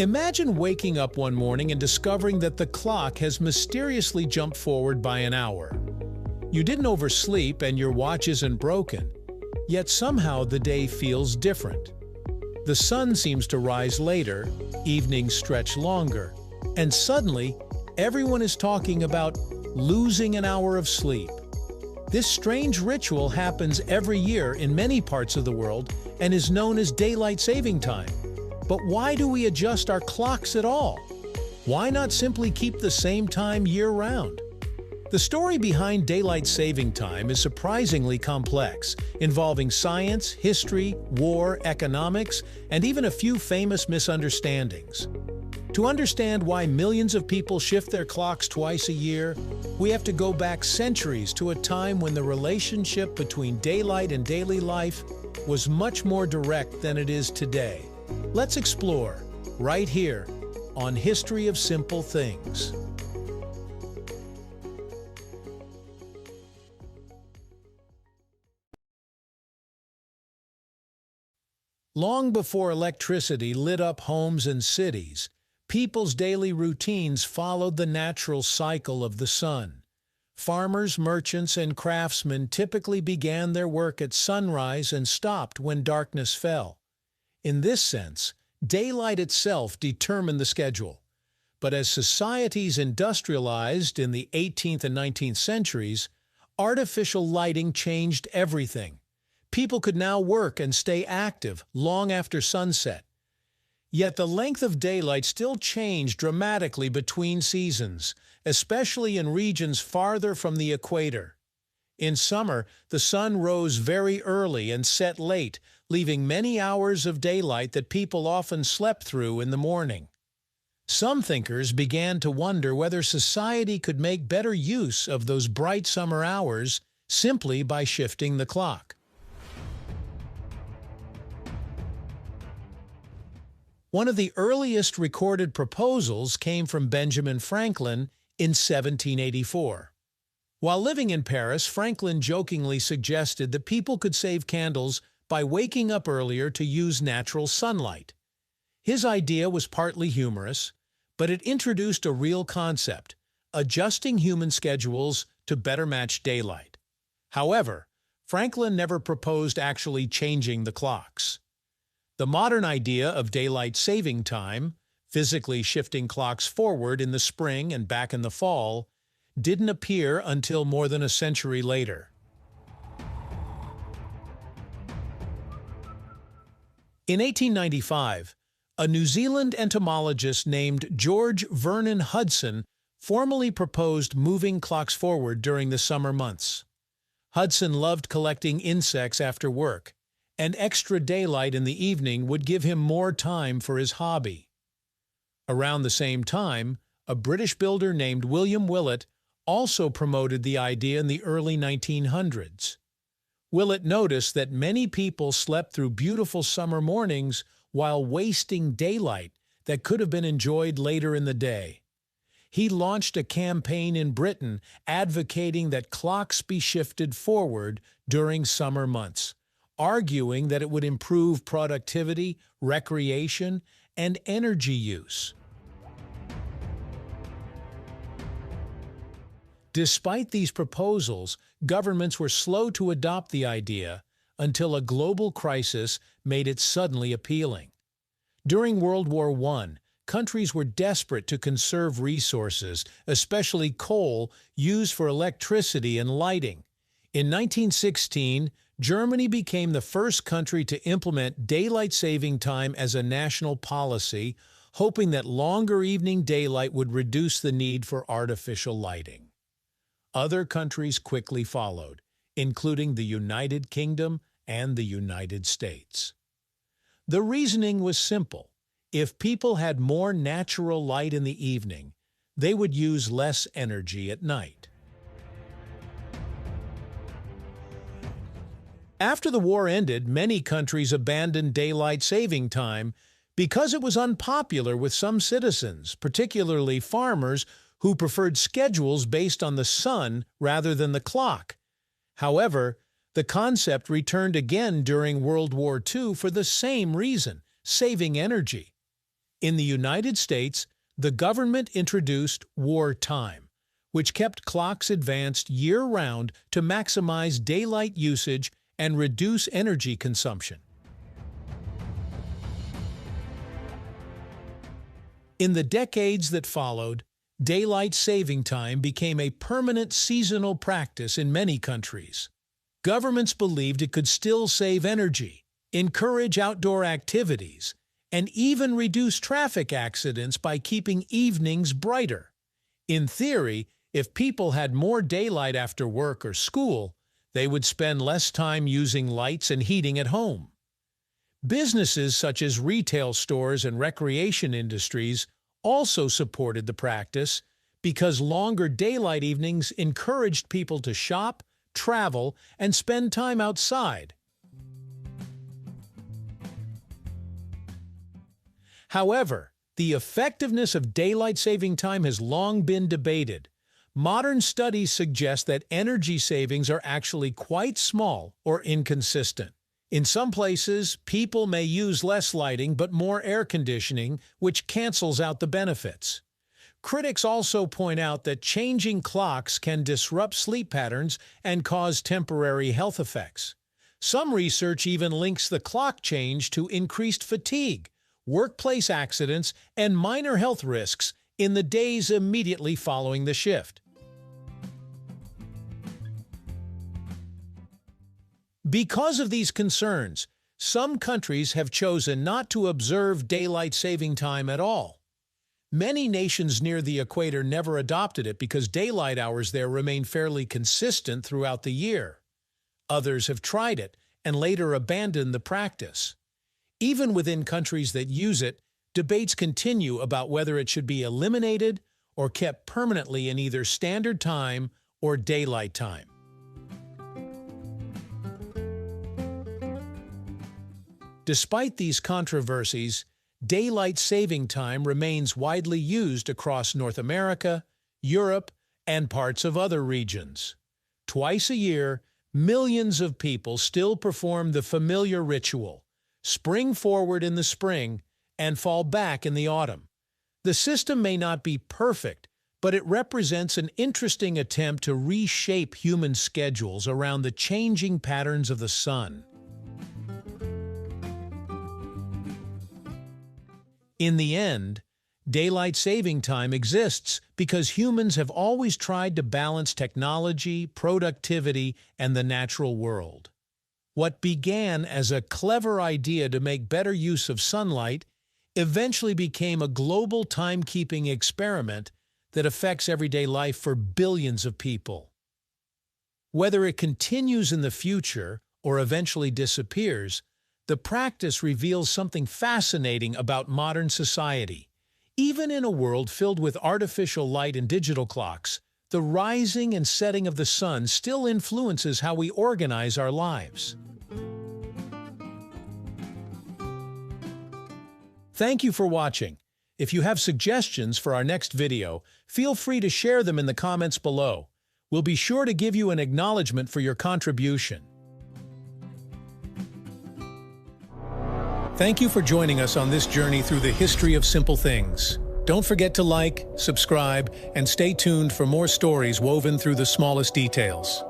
Imagine waking up one morning and discovering that the clock has mysteriously jumped forward by an hour. You didn't oversleep and your watch isn't broken, yet somehow the day feels different. The sun seems to rise later, evenings stretch longer, and suddenly everyone is talking about losing an hour of sleep. This strange ritual happens every year in many parts of the world and is known as daylight saving time. But why do we adjust our clocks at all? Why not simply keep the same time year-round? The story behind daylight saving time is surprisingly complex, involving science, history, war, economics, and even a few famous misunderstandings. To understand why millions of people shift their clocks twice a year, we have to go back centuries to a time when the relationship between daylight and daily life was much more direct than it is today. Let's explore, right here, on History of Simple Things. Long before electricity lit up homes and cities, people's daily routines followed the natural cycle of the sun. Farmers, merchants, and craftsmen typically began their work at sunrise and stopped when darkness fell. In this sense, daylight itself determined the schedule. But as societies industrialized in the 18th and 19th centuries, artificial lighting changed everything. People could now work and stay active long after sunset. Yet the length of daylight still changed dramatically between seasons, especially in regions farther from the equator. In summer, the sun rose very early and set late, leaving many hours of daylight that people often slept through in the morning. Some thinkers began to wonder whether society could make better use of those bright summer hours simply by shifting the clock. One of the earliest recorded proposals came from Benjamin Franklin in 1784. While living in Paris, Franklin jokingly suggested that people could save candles by waking up earlier to use natural sunlight. His idea was partly humorous, but it introduced a real concept: adjusting human schedules to better match daylight. However, Franklin never proposed actually changing the clocks. The modern idea of daylight saving time, physically shifting clocks forward in the spring and back in the fall, didn't appear until more than a century later. In 1895, a New Zealand entomologist named George Vernon Hudson formally proposed moving clocks forward during the summer months. Hudson loved collecting insects after work, and extra daylight in the evening would give him more time for his hobby. Around the same time, a British builder named William Willett also promoted the idea in the early 1900s. Willett noticed that many people slept through beautiful summer mornings while wasting daylight that could have been enjoyed later in the day. He launched a campaign in Britain advocating that clocks be shifted forward during summer months, arguing that it would improve productivity, recreation, and energy use. Despite these proposals, governments were slow to adopt the idea until a global crisis made it suddenly appealing. During World War I, countries were desperate to conserve resources, especially coal, used for electricity and lighting. In 1916, Germany became the first country to implement daylight saving time as a national policy, hoping that longer evening daylight would reduce the need for artificial lighting. Other countries quickly followed, including the United Kingdom and the United States. The reasoning was simple. If people had more natural light in the evening, they would use less energy at night. After the war ended, many countries abandoned daylight saving time because it was unpopular with some citizens, particularly farmers who preferred schedules based on the sun rather than the clock. However, the concept returned again during World War II for the same reason: saving energy. In the United States, the government introduced wartime, which kept clocks advanced year-round to maximize daylight usage and reduce energy consumption. In the decades that followed, daylight saving time became a permanent seasonal practice in many countries. Governments believed it could still save energy, encourage outdoor activities, and even reduce traffic accidents by keeping evenings brighter. In theory, if people had more daylight after work or school, they would spend less time using lights and heating at home. Businesses such as retail stores and recreation industries also supported the practice because longer daylight evenings encouraged people to shop, travel, and spend time outside. However, the effectiveness of daylight saving time has long been debated. Modern studies suggest that energy savings are actually quite small or inconsistent. In some places, people may use less lighting but more air conditioning, which cancels out the benefits. Critics also point out that changing clocks can disrupt sleep patterns and cause temporary health effects. Some research even links the clock change to increased fatigue, workplace accidents, and minor health risks in the days immediately following the shift. Because of these concerns, some countries have chosen not to observe daylight saving time at all. Many nations near the equator never adopted it because daylight hours there remain fairly consistent throughout the year. Others have tried it and later abandoned the practice. Even within countries that use it, debates continue about whether it should be eliminated or kept permanently in either standard time or daylight time. Despite these controversies, daylight saving time remains widely used across North America, Europe, and parts of other regions. Twice a year, millions of people still perform the familiar ritual: spring forward in the spring and fall back in the autumn. The system may not be perfect, but it represents an interesting attempt to reshape human schedules around the changing patterns of the sun. In the end, daylight saving time exists because humans have always tried to balance technology, productivity, and the natural world. What began as a clever idea to make better use of sunlight eventually became a global timekeeping experiment that affects everyday life for billions of people. Whether it continues in the future or eventually disappears, the practice reveals something fascinating about modern society. Even in a world filled with artificial light and digital clocks, the rising and setting of the sun still influences how we organize our lives. Thank you for watching. If you have suggestions for our next video, feel free to share them in the comments below. We'll be sure to give you an acknowledgement for your contribution. Thank you for joining us on this journey through the history of simple things. Don't forget to like, subscribe, and stay tuned for more stories woven through the smallest details.